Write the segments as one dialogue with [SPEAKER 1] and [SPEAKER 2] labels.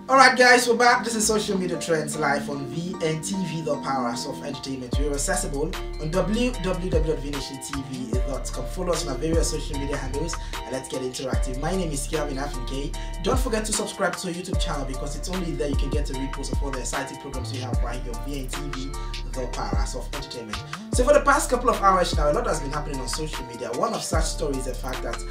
[SPEAKER 1] Alright guys, we're back. This is Social Media Trends live on VNTV, the powers of entertainment. We're accessible on www.vnationtv.com. Follow us on our various social media handles and let's get interactive. My name is KAFUI. Don't forget to subscribe to our YouTube channel because it's only there you can get a repost of all the exciting programs we have right here on VNTV, the powers of entertainment. So for the past couple of hours now, a lot has been happening on social media. One of such stories is the fact that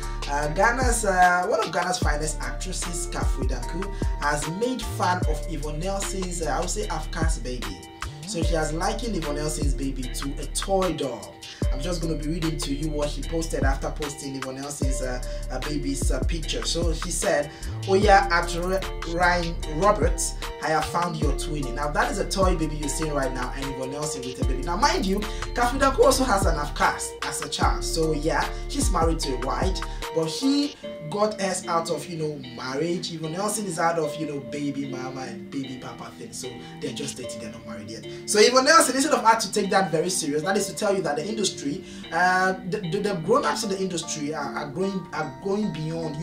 [SPEAKER 1] one of Ghana's finest actresses, KAFUI DANKU, has made fun of YVONNE Nelson's, I would say, Afia's baby. So she has likened YVONNE Nelson's baby to a toy doll. I'm just going to be reading to you what she posted after posting YVONNE Nelson's baby's picture. So she said, "Oh yeah, at Ryan Roberts, I have found your twinning." Now that is a toy baby you're seeing right now, and YVONNE Nelson with a baby. Now mind you, KAFUI DANKU also has an Afia as a child. So yeah, she's married to a white, but she got hers out of, marriage. YVONNE Nelson is out of, baby mama and baby papa thing. So they're just dating, they're not married yet. So YVONNE Nelson, instead of her to take that very serious, that is to tell you that the industry, the grown-ups in the industry are going beyond,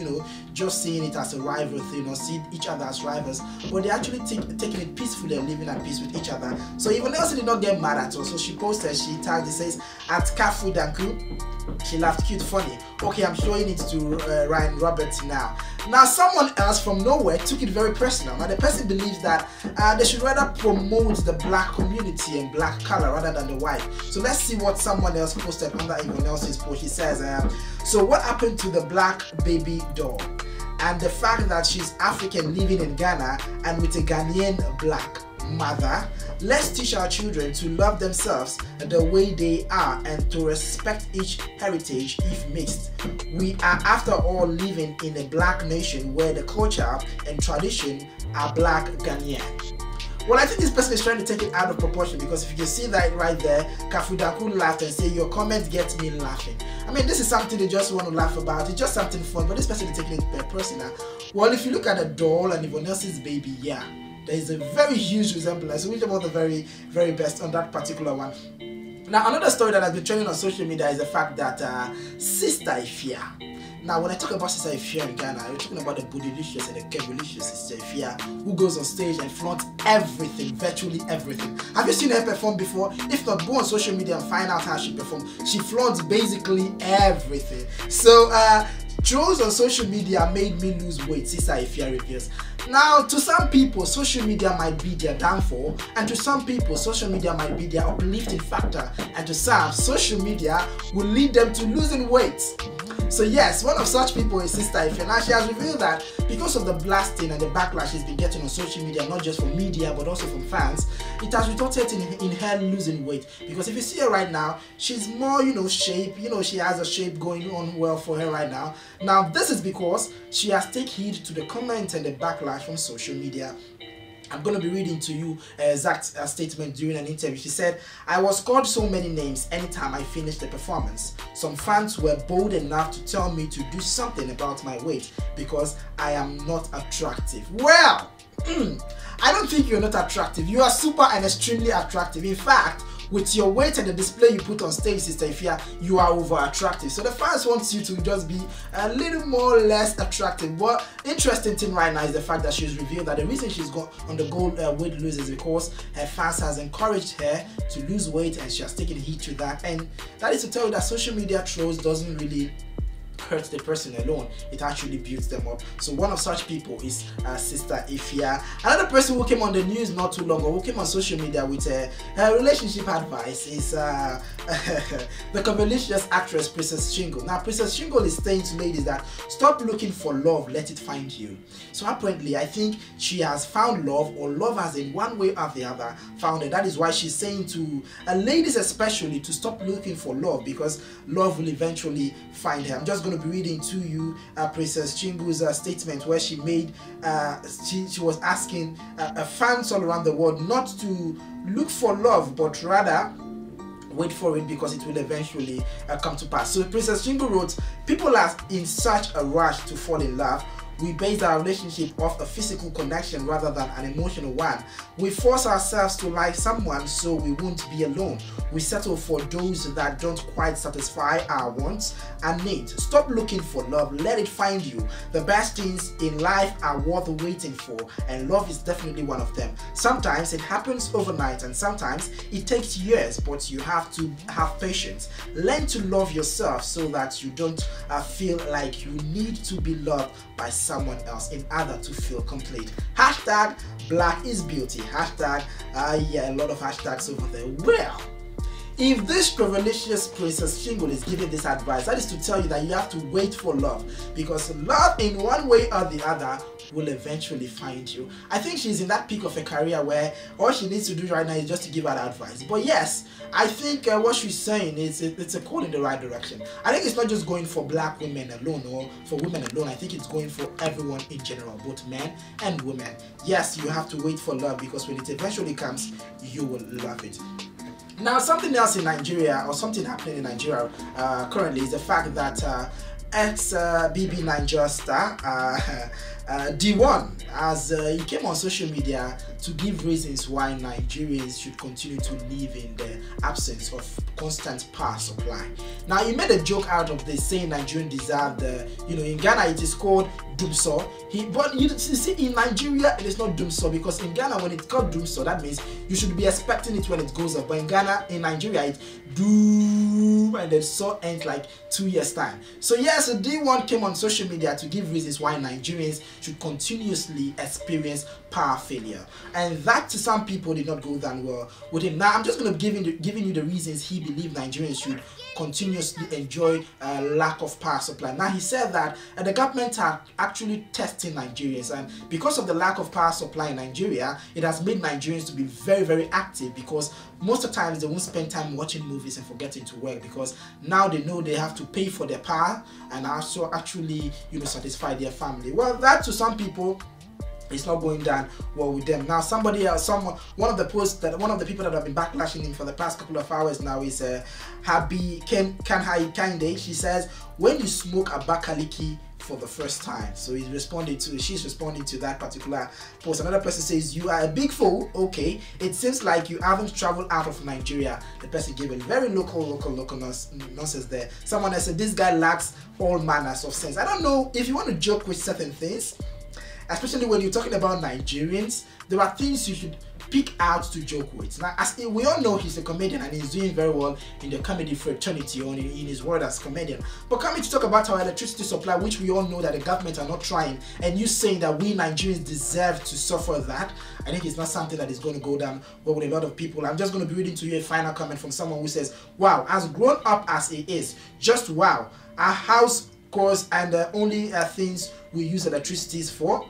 [SPEAKER 1] just seeing it as a rival thing or seeing each other as rivals, but they're actually taking it peacefully and living at peace with each other. So YVONNE Nelson did not get mad at all. So she posted, she tagged, it says, "At KAFUI DANKU, she laughed, cute, funny. Okay, I'm showing it to Ryan Roberts now." Now someone else from nowhere took it very personal. Now the person believes that they should rather promote the black community and black color rather than the white. So let's see what someone else posted under YVONNE Nelson's post. He says, "So what happened to the black baby doll? And the fact that she's African living in Ghana and with a Ghanaian black mother? Let's teach our children to love themselves the way they are and to respect each heritage if mixed. We are after all living in a black nation where the culture and tradition are black Ghanaian." Well, I think this person is trying to take it out of proportion, because if you can see that right there, KAFUI DANKU laughed and say, "Your comment gets me laughing." I mean, this is something they just want to laugh about. It's just something fun, but this person is taking it personal. Well, if you look at the doll and YVONNE Nelson's baby, yeah, there is a very huge resemblance. So we talk about the very, very best on that particular one. Now, another story that has been trending on social media is the fact that Sister Afia. Now, when I talk about Sister Afia in Ghana, we're talking about the bootylicious and the curvylicious Sister Afia, who goes on stage and flaunts everything, virtually everything. Have you seen her perform before? If not, go on social media and find out how she performs. She flaunts basically everything. So, trolls on social media made me lose weight, Sister Afia reveals. Now, to some people, social media might be their downfall, and to some people, social media might be their uplifting factor, and to some, social media will lead them to losing weight. So yes, one of such people is Sister Afia. Now she has revealed that because of the blasting and the backlash she's been getting on social media, not just from media but also from fans, it has resulted in her losing weight. Because if you see her right now, she's more, shape. She has a shape going on well for her right now. Now this is because she has taken heed to the comments and the backlash from social media. I'm going to be reading to you an exact statement during an interview. She said, "I was called so many names anytime I finished the performance. Some fans were bold enough to tell me to do something about my weight because I am not attractive." Well, I don't think you're not attractive. You are super and extremely attractive. In fact, with your weight and the display you put on stage, Sister Afia, you are over attractive. So the fans want you to just be a little more less attractive. But interesting thing right now is the fact that she's revealed that the reason she's gone on the gold weight lose is because her fans has encouraged her to lose weight, and she has taken heed to that. And that is to tell you that social media trolls doesn't really hurt the person alone, it actually builds them up. So one of such people is Sister Afia. Another person who came on the news not too long ago, who came on social media with her relationship advice, is the curvilicious actress Princess Shingle. Now Princess Shingle is saying to ladies that stop looking for love, let it find you. So apparently I think she has found love, or love has in one way or the other found it. That is why she's saying to ladies especially to stop looking for love, because love will eventually find her. I'm just going to be reading to you Princess Shingle's statement, where she made she was asking fans all around the world not to look for love, but rather wait for it, because it will eventually come to pass. So Princess Shingle wrote, "People are in such a rush to fall in love. we base our relationship off a physical connection rather than an emotional one. We force ourselves to like someone so we won't be alone. We settle for those that don't quite satisfy our wants and needs. Stop looking for love, let it find you. The best things in life are worth waiting for, and love is definitely one of them. Sometimes it happens overnight and sometimes it takes years, but you have to have patience. Learn to love yourself so that you don't feel like you need to be loved by someone else in order to feel complete. Hashtag black is beauty. Hashtag yeah, a lot of hashtags over there. Well, if this privilegious Princess Shingle is giving this advice, that is to tell you that you have to wait for love, because love in one way or the other will eventually find you. I think she's in that peak of a career where all she needs to do right now is just to give out advice. But yes, I think what she's saying is it's a call in the right direction. I think it's not just going for black women alone or for women alone. I think it's going for everyone in general, both men and women. Yes, you have to wait for love, because when it eventually comes, you will love it. Now, something else in Nigeria, or something happening in Nigeria currently, is the fact that ex-BB Nigeria star Dee-One, as he came on social media to give reasons why Nigerians should continue to live in the absence of constant power supply. Now, he made a joke out of this, saying Nigerians deserve the, in Ghana it is called Dumso. But you see, in Nigeria it is not Dumso, because in Ghana when it's called Dumso, that means you should be expecting it when it goes up. But in Nigeria it's Doom, and then so ends like 2 years time. So yes, Dee-One came on social media to give reasons why Nigerians should continuously experience power failure, and that to some people did not go that well with him. Now I'm just going to giving you the reasons he believed Nigerians should continuously enjoy lack of power supply. Now he said that the government are actually testing Nigerians, and because of the lack of power supply in Nigeria, it has made Nigerians to be very, very active, because most of the times they won't spend time watching movies and forgetting to work, because now they know they have to pay for their power and also actually satisfy their family. Well, that to some people it's not going down well with them. Now somebody else, one of the people that have been backlashing him for the past couple of hours now is Habi Kanhai Kinde. She says, when you smoke a bakaliki for the first time. So she's responding to that particular post. Another person says, you are a big fool. Okay, it seems like you haven't traveled out of Nigeria. The person gave a very local nonsense there. Someone else said, this guy lacks all manners of sense. I don't know if you want to joke with certain things, especially when you're talking about Nigerians, there are things you should pick out to joke with. Now, as we all know, he's a comedian and he's doing very well in the comedy fraternity or in his world as comedian. But coming to talk about our electricity supply, which we all know that the government are not trying, and you saying that we Nigerians deserve to suffer that, I think it's not something that is going to go down well with a lot of people. I'm just going to be reading to you a final comment from someone who says, wow, as grown up as he is, just wow, our house costs and the only things we use electricity for.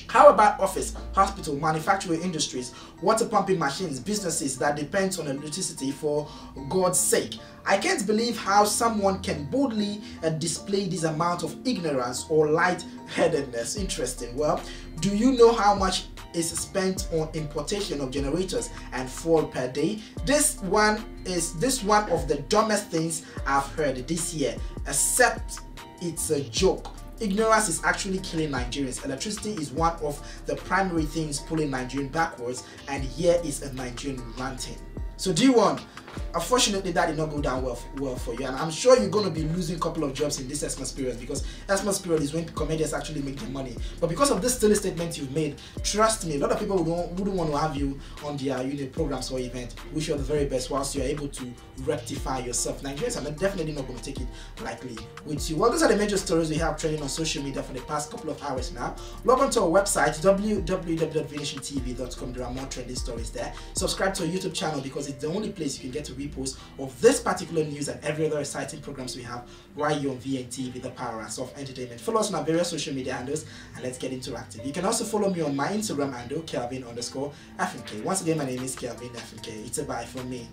[SPEAKER 1] How about office, hospital, manufacturing industries, water pumping machines, businesses that depend on electricity, for God's sake? I can't believe how someone can boldly display this amount of ignorance or light-headedness. Interesting. Well, do you know how much is spent on importation of generators and fuel per day? This one of the dumbest things I've heard this year, except it's a joke. Ignorance is actually killing Nigerians. Electricity is one of the primary things pulling Nigerians backwards, and here is a Nigerian ranting. So Dee-One, unfortunately that did not go down well for you, and I'm sure you're going to be losing a couple of jobs in this Xmas period, because Xmas period is when comedians actually make their money. But because of this silly statement you've made, trust me, a lot of people wouldn't want to have you on their programs or event. Wish you all the very best whilst you're able to rectify yourself. Nigerians are definitely not going to take it lightly with you. Well, those are the major stories we have trending on social media for the past couple of hours now. Log on to our website www.venationtv.com. There are more trending stories there. Subscribe to our YouTube channel, because it's the only place you can get a repost of this particular news and every other exciting programs we have right here on VNTV, the powerhouse of entertainment. Follow us on our various social media handles and let's get interactive. You can also follow me on my Instagram handle, Kelvin_FNK. Once again, my name is Kelvin FNK. It's a bye from me.